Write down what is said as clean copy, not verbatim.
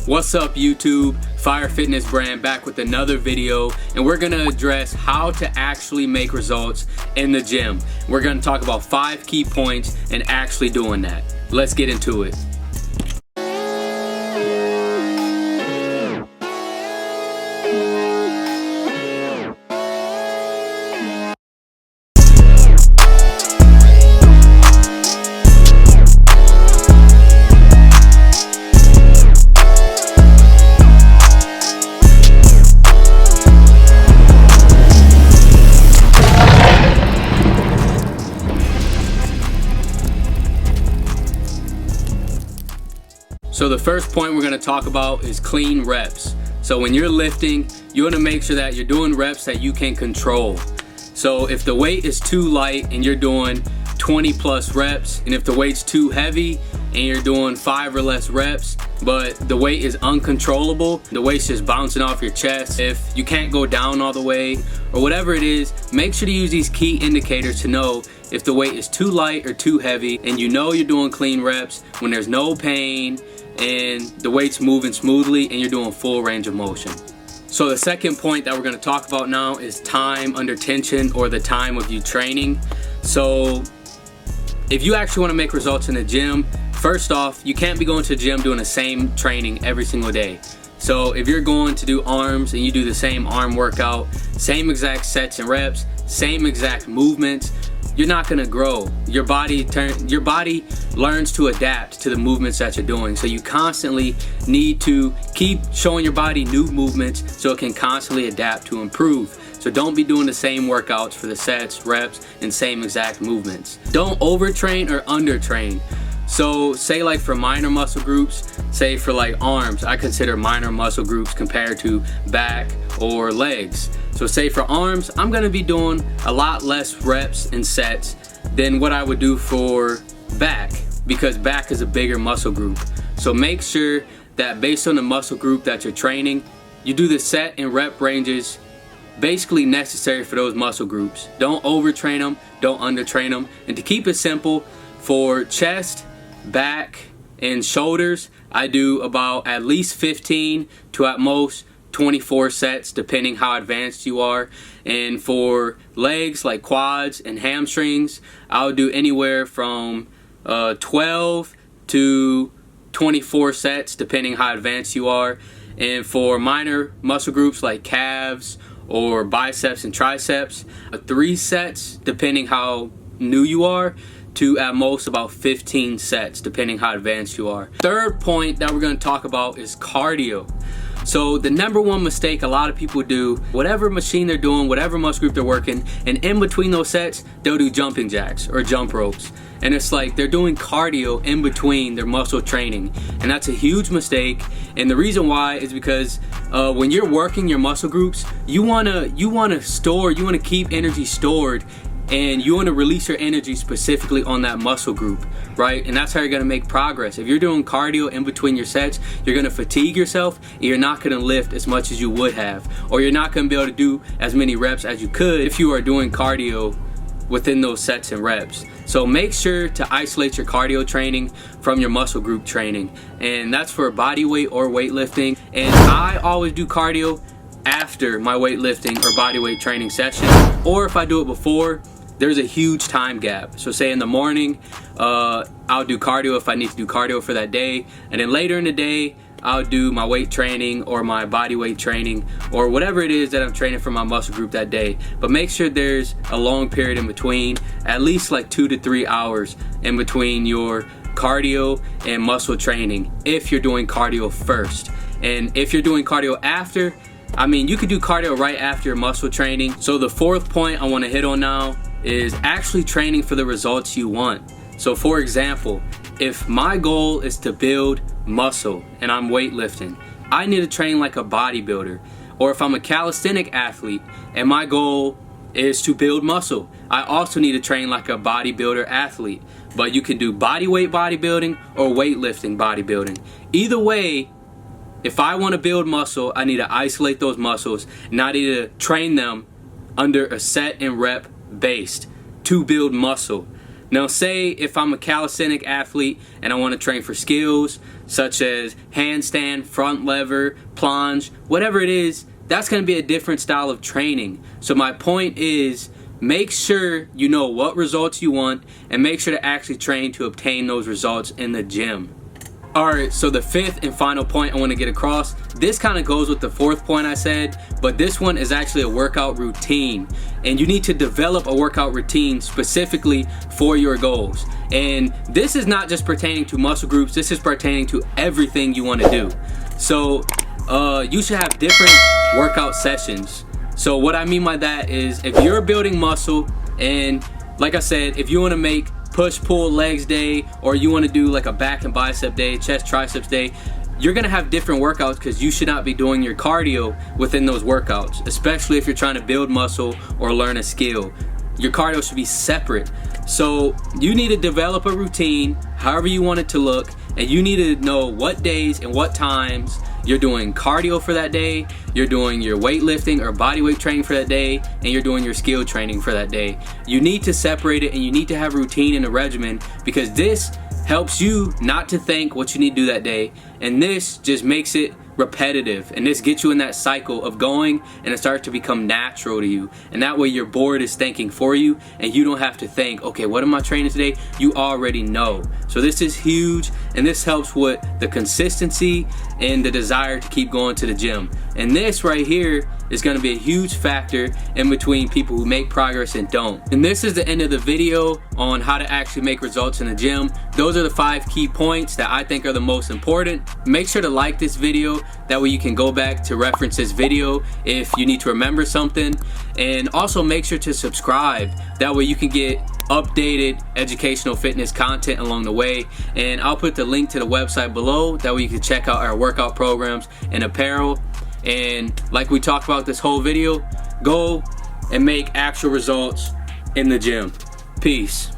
What's up YouTube? Fire Fitness Brand back with another video, and we're gonna address how to actually make results in the gym. We're gonna talk about 5 key points and actually doing that. Let's get into it. So the first point we're gonna talk about is clean reps. So when you're lifting, you wanna make sure that you're doing reps that you can control. So if the weight is too light and you're doing 20 plus reps, and if the weight's too heavy and you're doing 5 or less reps, but the weight is uncontrollable, the weight's just bouncing off your chest, if you can't go down all the way, or whatever it is, make sure to use these key indicators to know if the weight is too light or too heavy, and you know you're doing clean reps when there's no pain and the weight's moving smoothly and you're doing full range of motion. So the second point that we're going to talk about now is time under tension, or the time of you training. So if you actually want to make results in the gym, first off, you can't be going to the gym doing the same training every single day. So if you're going to do arms and you do the same arm workout, same exact sets and reps, same exact movements, you're not gonna grow. Your body learns to adapt to the movements that you're doing. So you constantly need to keep showing your body new movements so it can constantly adapt to improve. So don't be doing the same workouts for the sets, reps, and same exact movements. Don't overtrain or undertrain. So say like for minor muscle groups, say for like arms, I consider minor muscle groups compared to back or legs. So say for arms, I'm gonna be doing a lot less reps and sets than what I would do for back, because back is a bigger muscle group. So make sure that based on the muscle group that you're training, you do the set and rep ranges basically necessary for those muscle groups. Don't overtrain them, don't undertrain them. And to keep it simple, for chest, back, and shoulders, I do about at least 15 to at most 24 sets depending how advanced you are. And for legs like quads and hamstrings, I'll do anywhere from 12 to 24 sets depending how advanced you are. And for minor muscle groups like calves or biceps and triceps, 3 sets depending how new you are, to at most about 15 sets depending how advanced you are. Third point that we're going to talk about is cardio. So the number one mistake a lot of people do, whatever machine they're doing, whatever muscle group they're working, and in between those sets, they'll do jumping jacks or jump ropes. And it's like they're doing cardio in between their muscle training. And that's a huge mistake. And the reason why is because when you're working your muscle groups, you wanna keep energy stored, and you want to release your energy specifically on that muscle group, right? And that's how you're going to make progress. If you're doing cardio in between your sets, you're going to fatigue yourself, and you're not going to lift as much as you would have, or you're not going to be able to do as many reps as you could if you are doing cardio within those sets and reps. So make sure to isolate your cardio training from your muscle group training, and that's for body weight or weightlifting. And I always do cardio after my weightlifting or body weight training session, or if I do it before, there's a huge time gap. So say in the morning, I'll do cardio if I need to do cardio for that day, and then later in the day, I'll do my weight training or my body weight training or whatever it is that I'm training for my muscle group that day. But make sure there's a long period in between, at least like 2 to 3 hours in between your cardio and muscle training if you're doing cardio first. And if you're doing cardio after, I mean, you could do cardio right after your muscle training. So the fourth point I want to hit on now is actually training for the results you want. So for example, if my goal is to build muscle and I'm weightlifting, I need to train like a bodybuilder. Or if I'm a calisthenic athlete and my goal is to build muscle, I also need to train like a bodybuilder athlete. But you can do bodyweight bodybuilding or weightlifting bodybuilding. Either way, if I want to build muscle, I need to isolate those muscles, and I need to train them under a set and rep based to build muscle. Now say if I'm a calisthenic athlete and I want to train for skills such as handstand, front lever, plunge, whatever it is, that's going to be a different style of training. So my point is, make sure you know what results you want and make sure to actually train to obtain those results in the gym. Alright, so the fifth and final point I want to get across, this kind of goes with the fourth point I said, but this one is actually a workout routine. And you need to develop a workout routine specifically for your goals. And this is not just pertaining to muscle groups, this is pertaining to everything you want to do. So you should have different workout sessions. So what I mean by that is, if you're building muscle, and like I said, if you want to make push pull legs day, or you want to do like a back and bicep day, chest triceps day, you're gonna have different workouts because you should not be doing your cardio within those workouts, especially if you're trying to build muscle or learn a skill. Your cardio should be separate. So you need to develop a routine however you want it to look, and you need to know what days and what times you're doing cardio for that day, you're doing your weightlifting or bodyweight training for that day, and you're doing your skill training for that day. You need to separate it, and you need to have routine and a regimen, because this helps you not to think what you need to do that day, and this just makes it repetitive, and this gets you in that cycle of going, and it starts to become natural to you, and that way your board is thinking for you and you don't have to think, okay, what am I training today? You already know. So this is huge, and this helps with the consistency and the desire to keep going to the gym. And this right here is going to be a huge factor in between people who make progress and don't. And this is the end of the video on how to actually make results in the gym. Those are the 5 key points that I think are the most important. Make sure to like this video, that way you can go back to reference this video if you need to remember something. And also make sure to subscribe, that way you can get updated educational fitness content along the way. And I'll put the link to the website below, that way you can check out our workout programs and apparel. And like we talked about this whole video, go and make actual results in the gym. Peace.